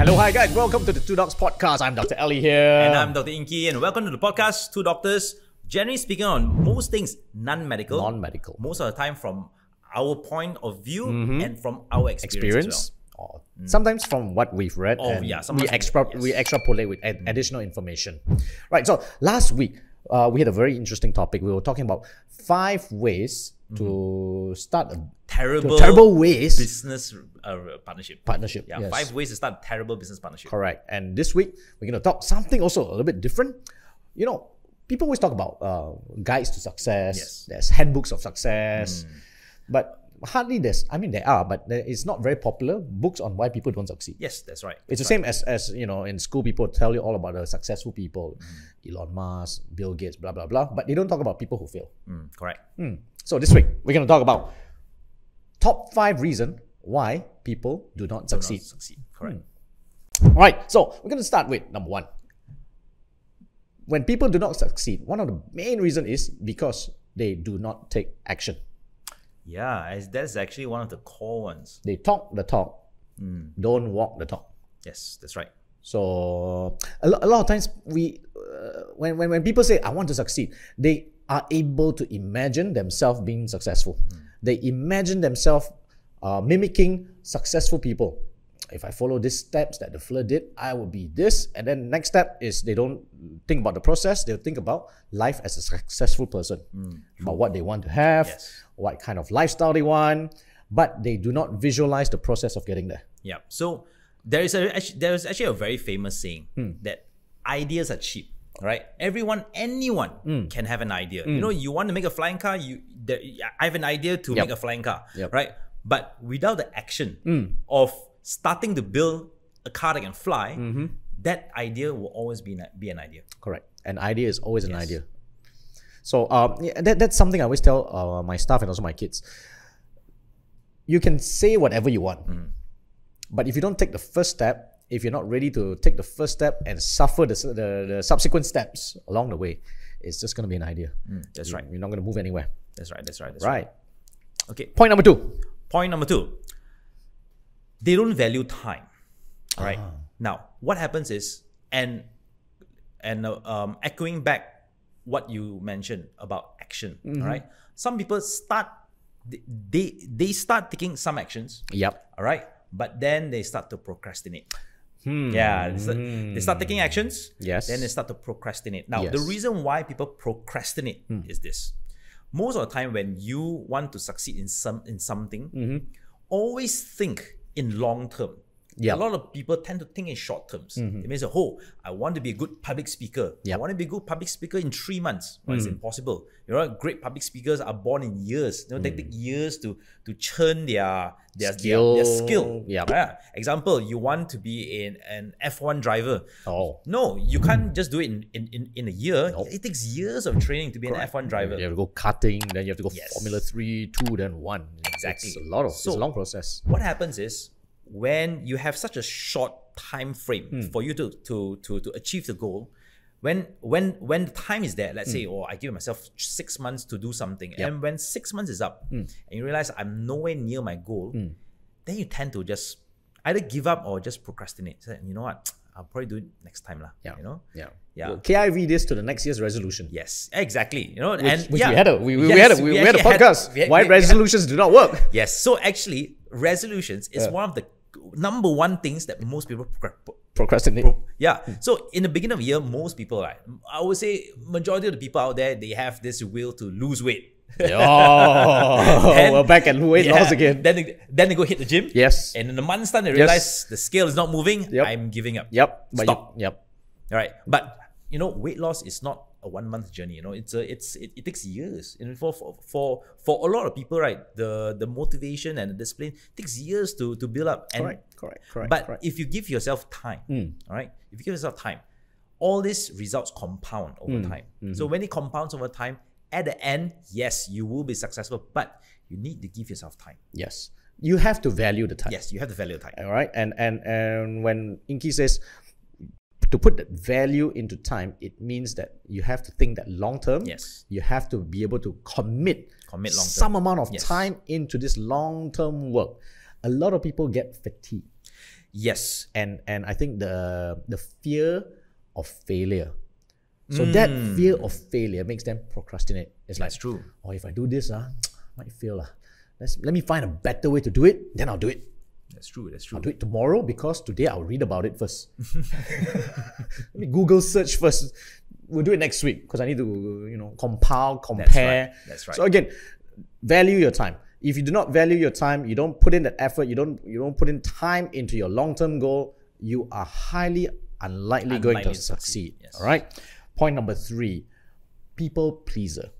Hello, hi guys, welcome to the Two Docs Podcast. I'm Dr. Ellie here. And I'm Dr. Ingky, and welcome to the podcast, Two Doctors, generally speaking on most things non-medical. Non-medical. Most of the time from our point of view and from our experience. Or sometimes from what we've read. And we extrapolate with additional information. Right, so last week, we had a very interesting topic. We were talking about 5 ways to start a terrible ways business partnership. Yeah, yes. 5 ways to start a terrible business partnership. Correct. And this week, we're going to talk something also a little bit different. You know, people always talk about guides to success. Yes. There's handbooks of success. But hardly there are, but it's not very popular. Books on why people don't succeed. Yes, that's right. It's the same as you know, in school, people tell you all about the successful people. Elon Musk, Bill Gates, blah, blah, blah. But they don't talk about people who fail. Correct. So this week, we're going to talk about top 5 reasons why people do not succeed. Correct. All right, so we're going to start with number 1. When people do not succeed, one of the main reasons is because they do not take action. Yeah, that's actually one of the core ones. They talk the talk, don't walk the talk. Yes, that's right. So a lot of times when people say, I want to succeed, they are able to imagine themselves being successful. They imagine themselves mimicking successful people. If I follow these steps that the fella did, I will be this. And then next step is they don't think about the process. They'll think about life as a successful person, about what they want to have, what kind of lifestyle they want, but they do not visualize the process of getting there. Yeah. So there is actually a very famous saying that ideas are cheap. Right? Anyone can have an idea. You know, you want to make a flying car, I have an idea to make a flying car, right? But without the action of starting to build a car that can fly, that idea will always be an idea. Correct. An idea is always an idea. So that's something I always tell my staff and also my kids. You can say whatever you want, but if you don't take the first step, if you're not ready to take the first step and suffer the subsequent steps along the way, it's just going to be an idea. That's right. You're not going to move anywhere. That's right. Okay. Point number 2. They don't value time. All right. Now, what happens is, and echoing back what you mentioned about action. All right. Some people they start taking some actions. Yep. All right. But then they start to procrastinate. Yeah, they start taking actions. Yes. Then they start to procrastinate. Now, the reason why people procrastinate is this: most of the time, when you want to succeed in something, always think in long term. A lot of people tend to think in short terms. They may say, I want to be a good public speaker. I want to be a good public speaker in 3 months. Well, it's impossible. You know, great public speakers are born in years. You know, they take years to churn their skill. Example, you want to be an F1 driver. No, you can't just do it in a year. It takes years of training to be an F1 driver. You have to go karting, then you have to go Formula 3, 2, then 1. Exactly. It's a long process. What happens is, when you have such a short time frame for you to achieve the goal, when the time is there, let's say, I give myself 6 months to do something, and when 6 months is up, and you realize I'm nowhere near my goal, then you tend to just either give up or just procrastinate. So, you know what? I'll probably do it next time, lah. You know? Well, KIV this to the next year's resolution. Yes, exactly. You know, we had a podcast. Why resolutions do not work? Yes. So actually, resolutions is one of the number 1 things that most people procrastinate. So in the beginning of the year, most people, right, I would say majority of the people out there, they have this will to lose weight. We're back at weight loss again. Then they go hit the gym. Yes. And in a month's time, they realize the scale is not moving. I'm giving up. Stop. All right. But you know, weight loss is not a 1 month journey. You know, it takes years. And for a lot of people, right, the motivation and the discipline takes years to build up. And correct. But if you give yourself time, all right, if you give yourself time, all these results compound over time. So when it compounds over time, at the end, yes, you will be successful, but you need to give yourself time. Yes, you have to value the time. Yes, you have to value the time. All right, and when Ingky says to put that value into time, it means that you have to think that long term. Yes. You have to be able to commit long term. Some amount of time into this long term work. A lot of people get fatigued. Yes. And I think the fear of failure. So that fear of failure makes them procrastinate. It's like, that's true. Oh, if I do this, I might fail. Let me find a better way to do it, then I'll do it. That's true. That's true. I'll do it tomorrow because today I'll read about it first. Let me Google search first. We'll do it next week because I need to, compile, compare. That's right. So again, value your time. If you do not value your time, you don't put in that effort, you don't put in time into your long-term goal, you are highly unlikely going to succeed. Yes. All right. Point number 3, people pleaser.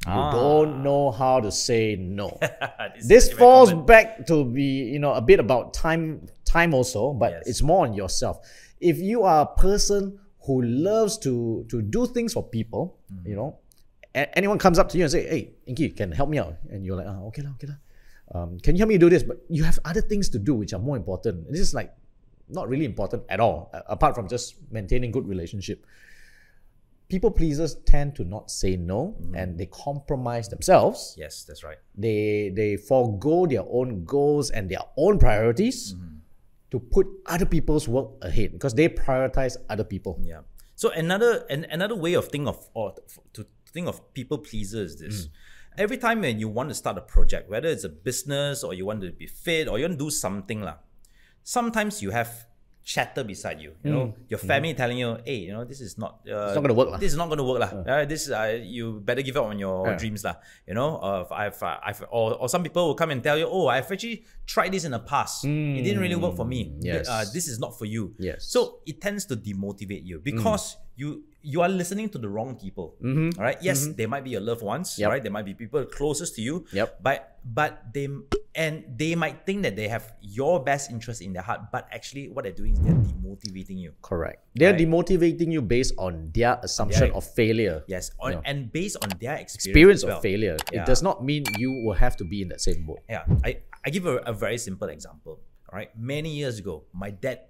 You don't know how to say no. This falls back to be, a bit about time also, but it's more on yourself. If you are a person who loves to do things for people, anyone comes up to you and say, "Hey, Ingky, can help me out?" And you're like, "Okay lah. Can you help me do this?" But you have other things to do which are more important. This is like not really important at all, apart from just maintaining good relationship. People pleasers tend to not say no, and they compromise themselves. Yes, that's right. They forego their own goals and their own priorities to put other people's work ahead because they prioritize other people. Yeah. So another way of think of people pleasers is this. Every time when you want to start a project, whether it's a business or you want to be fit or you want to do something, sometimes you have chatter beside you. Your family telling you, "Hey, this is not. It's not going to work. This is not going to work, This you better give up on your dreams, Or some people will come and tell you, "Oh, I've actually tried this in the past. It didn't really work for me. Yes. This is not for you." Yes. So it tends to demotivate you because you are listening to the wrong people. All right. Yes, they might be your loved ones. Right. They might be people closest to you. But they might think that they have your best interest in their heart, but actually what they're doing is they're demotivating you. Correct. They're demotivating you based on their assumption of failure. Yes, and based on their experience of failure. It does not mean you will have to be in that same boat. Yeah, I give a very simple example. All right, many years ago, my dad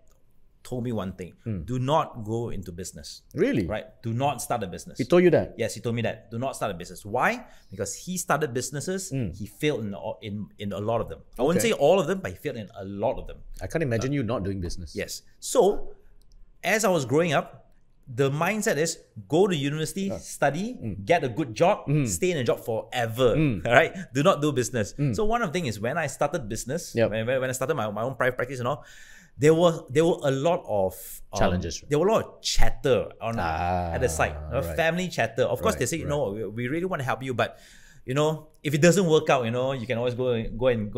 told me one thing: do not go into business. Really? Right? Do not start a business. He told you that? Yes, he told me that. Do not start a business. Why? Because he started businesses. He failed in a lot of them. I wouldn't say all of them, but he failed in a lot of them. I can't imagine you not doing business. Yes. So, as I was growing up, the mindset is go to university, study, get a good job, stay in a job forever. All right? Do not do business. So one of the things is when I started business, when I started my own private practice and all, there were a lot of challenges. There were a lot of chatter at the side, right. Family chatter. Of course, they say, "No, we really want to help you, but if it doesn't work out, you can always go and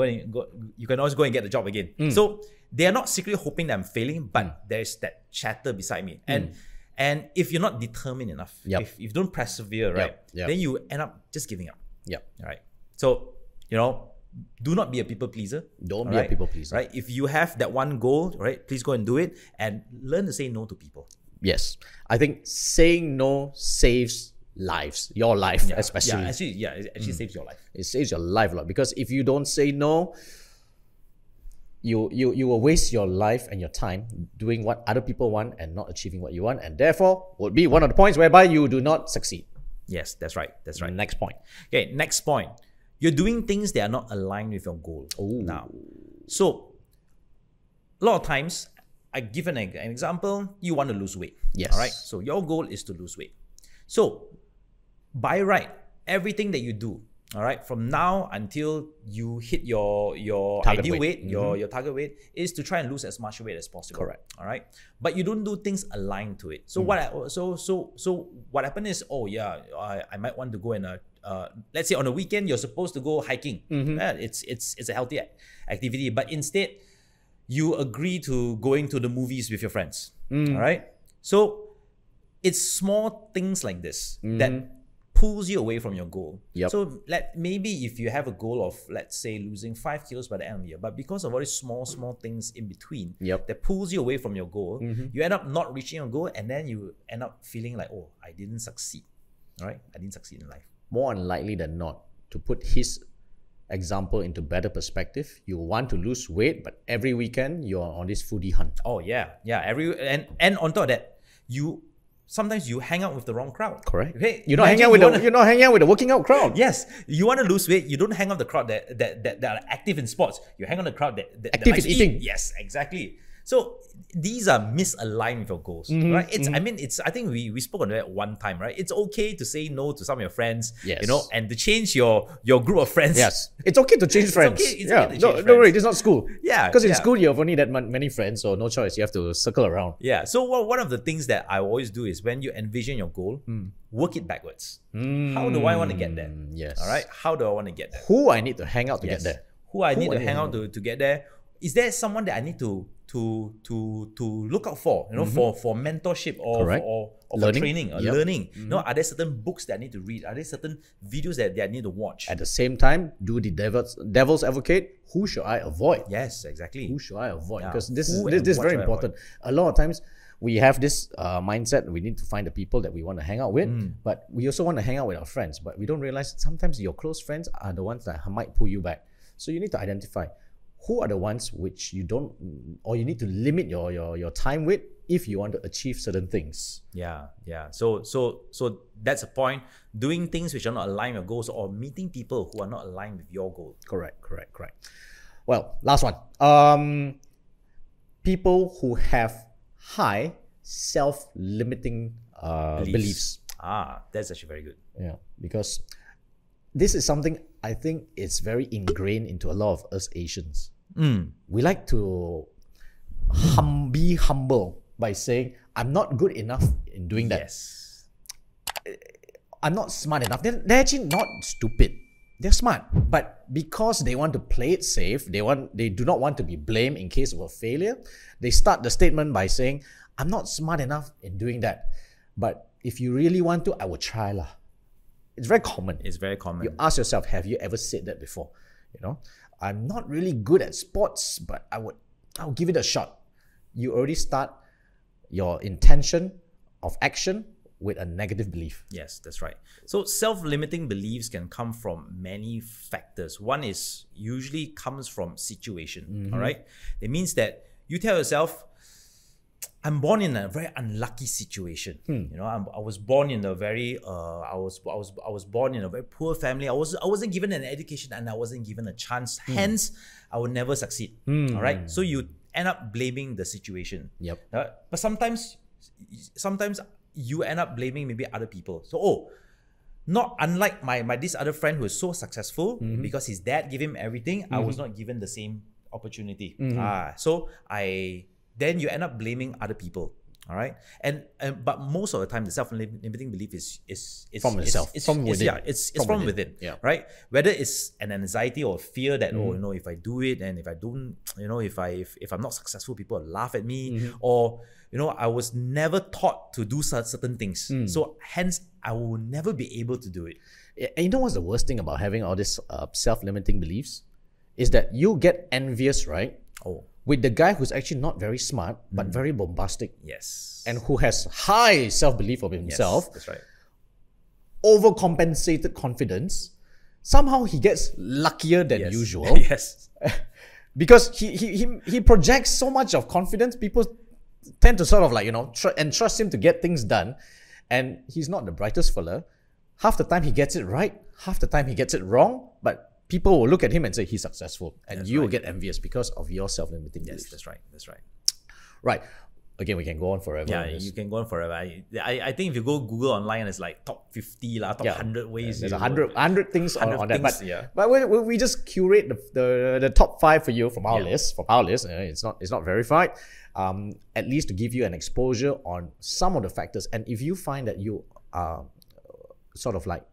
get the job again." So they are not secretly hoping that I'm failing, but there is that chatter beside me, and if you're not determined enough, if you don't persevere, right, then you end up just giving up. All right. So do not be a people pleaser. Don't be a people pleaser. Right? If you have that one goal, right, please go and do it and learn to say no to people. Yes. I think saying no saves lives. Your life, especially. It actually saves your life. It saves your life a lot because if you don't say no, you will waste your life and your time doing what other people want and not achieving what you want, and therefore would be one of the points whereby you do not succeed. Yes, that's right. That's right. Next point. Okay, next point. You're doing things that are not aligned with your goal. Now, so a lot of times, I give an example. You want to lose weight. Yes. All right. So your goal is to lose weight. So by right, everything that you do, all right, from now until you hit your ideal weight, your target weight, is to try and lose as much weight as possible. Correct. All right. But you don't do things aligned to it. So what happened is, I might want to go and let's say on a weekend you're supposed to go hiking. It's a healthy activity, but instead you agree to going to the movies with your friends. All right. So it's small things like this that pulls you away from your goal. So maybe if you have a goal of, let's say, losing 5 kilos by the end of the year, but because of all these small things in between that pulls you away from your goal, you end up not reaching your goal, and then you end up feeling like, oh, I didn't succeed. All right, I didn't succeed in life. More unlikely than not, to put his example into better perspective, you want to lose weight, but every weekend you're on this foodie hunt. Oh yeah. And on top of that, you sometimes you hang out with the wrong crowd. Correct. Okay, you're not hanging out with the working out crowd. Yes, you want to lose weight. You don't hang out with the crowd that are active in sports. You hang on the crowd that active likes in eating. Yes, exactly. So these are misaligned with your goals, right? I think we spoke on that one time, right? It's okay to say no to some of your friends, yes, and to change your group of friends. Yes, it's okay to change friends. It's okay to change friends. Don't worry, this is not school. Yeah, because in school you have only that many friends, so no choice. You have to circle around. Yeah. So one of the things that I always do is when you envision your goal, work it backwards. How do I want to get there? Yes. All right. How do I want to get there? Who I need to hang out to get there? Who I need to hang out to get there? Is there someone that I need to look out for, for mentorship or for training or learning? Are there certain books that I need to read? Are there certain videos that I need to watch? At the same time, do the devil's advocate. Who should I avoid? Yes, exactly. Who should I avoid? Because this is very important. A lot of times we have this mindset. We need to find the people that we want to hang out with, but we also want to hang out with our friends. But we don't realize sometimes your close friends are the ones that might pull you back. So you need to identify who are the ones which you don't, or you need to limit your time with if you want to achieve certain things. Yeah. So that's a point. Doing things which are not aligned with your goals, or meeting people who are not aligned with your goal. Correct. Well, last one. People who have high self-limiting beliefs. That's actually very good. Yeah, because this is something I think it's very ingrained into a lot of us Asians. We like to be humble by saying, I'm not good enough in doing that. Yes. I'm not smart enough. They're actually not stupid. They're smart. But because they want to play it safe, they do not want to be blamed in case of a failure, they start the statement by saying, I'm not smart enough in doing that. But if you really want to, I will try lah. It's very common. It's very common. You ask yourself, have you ever said that before? I'm not really good at sports, but I'll give it a shot. You already start your intention of action with a negative belief. Yes, that's right. So self-limiting beliefs can come from many factors. One is usually comes from situation. All right. It means that you tell yourself, I'm born in a very unlucky situation. I was born in a very I was born in a very poor family. I wasn't given an education, and I wasn't given a chance. Hence, I would never succeed. All right. So you end up blaming the situation. Yep. But sometimes you end up blaming maybe other people. So not unlike my this other friend who is so successful because his dad gave him everything. I was not given the same opportunity. Then you end up blaming other people. All right, but most of the time, the self-limiting belief is from yourself. It's from within. Yeah, it's from within. Yeah. Right. Whether it's an anxiety or fear that if I do it, and if I don't, if I'm not successful, people will laugh at me, or I was never taught to do certain things, so hence I will never be able to do it. And you know what's the worst thing about having all these self-limiting beliefs is that you get envious, right? With the guy who's actually not very smart, but very bombastic. Yes. And who has high self-belief of himself. Yes, that's right. Overcompensated confidence. Somehow he gets luckier than usual. Yes. Because he projects so much of confidence, people tend to sort of entrust him to get things done. And he's not the brightest fella. Half the time he gets it right, half the time he gets it wrong, but people will look at him and say he's successful, and you will get envious because of your self-limiting beliefs. That's right. That's right. Right. Again, we can go on forever. Yeah, you can go on forever. I think if you go Google online, it's like top 50, top 100 ways. There's 100 things on that. But we just curate the top 5 for you from our list. It's not verified. At least to give you an exposure on some of the factors. And if you find that you are sort of like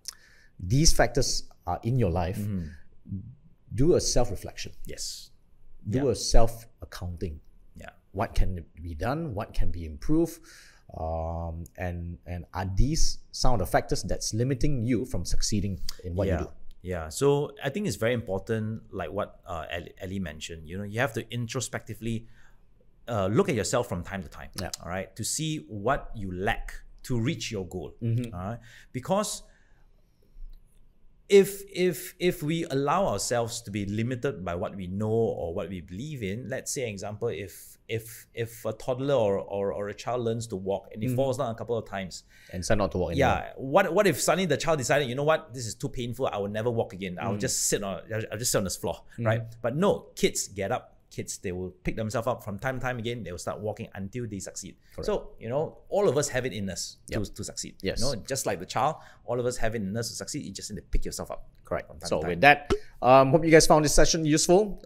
these factors are in your life, do a self-reflection. Yes. Do a self-accounting. Yeah. What can be done? What can be improved? And are these some of the factors that's limiting you from succeeding in what you do? Yeah. So I think it's very important, like what Ellie mentioned. You have to introspectively look at yourself from time to time. Yeah. All right. To see what you lack to reach your goal. All right. Because if we allow ourselves to be limited by what we know or what we believe in, let's say, example, if a toddler or a child learns to walk and he falls down a couple of times and start not to walk anymore. Yeah, what if suddenly the child decided, you know what, this is too painful, I will never walk again. I'll just sit on this floor, right? But no, kids get up. Kids, they will pick themselves up from time to time again. They will start walking until they succeed. Correct. So, all of us have it in us to succeed. Yes. Just like the child, all of us have it in us to succeed. You just need to pick yourself up. Correct. So with that, hope you guys found this session useful.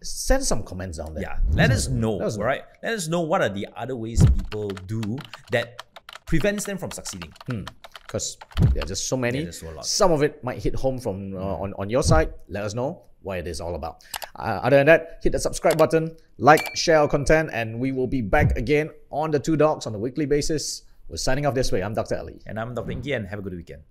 Send some comments down there. Yeah. Let us know, right? Let us know what are the other ways people do that prevents them from succeeding. Because there are just so many. Some of it might hit home from on your side. Let us know what it is all about. Other than that, hit the subscribe button, like, share our content, and we will be back again on the Two Dogs on a weekly basis. We're signing off this way. I'm Dr. Ali. And I'm Dr. Ingky, and have a good weekend.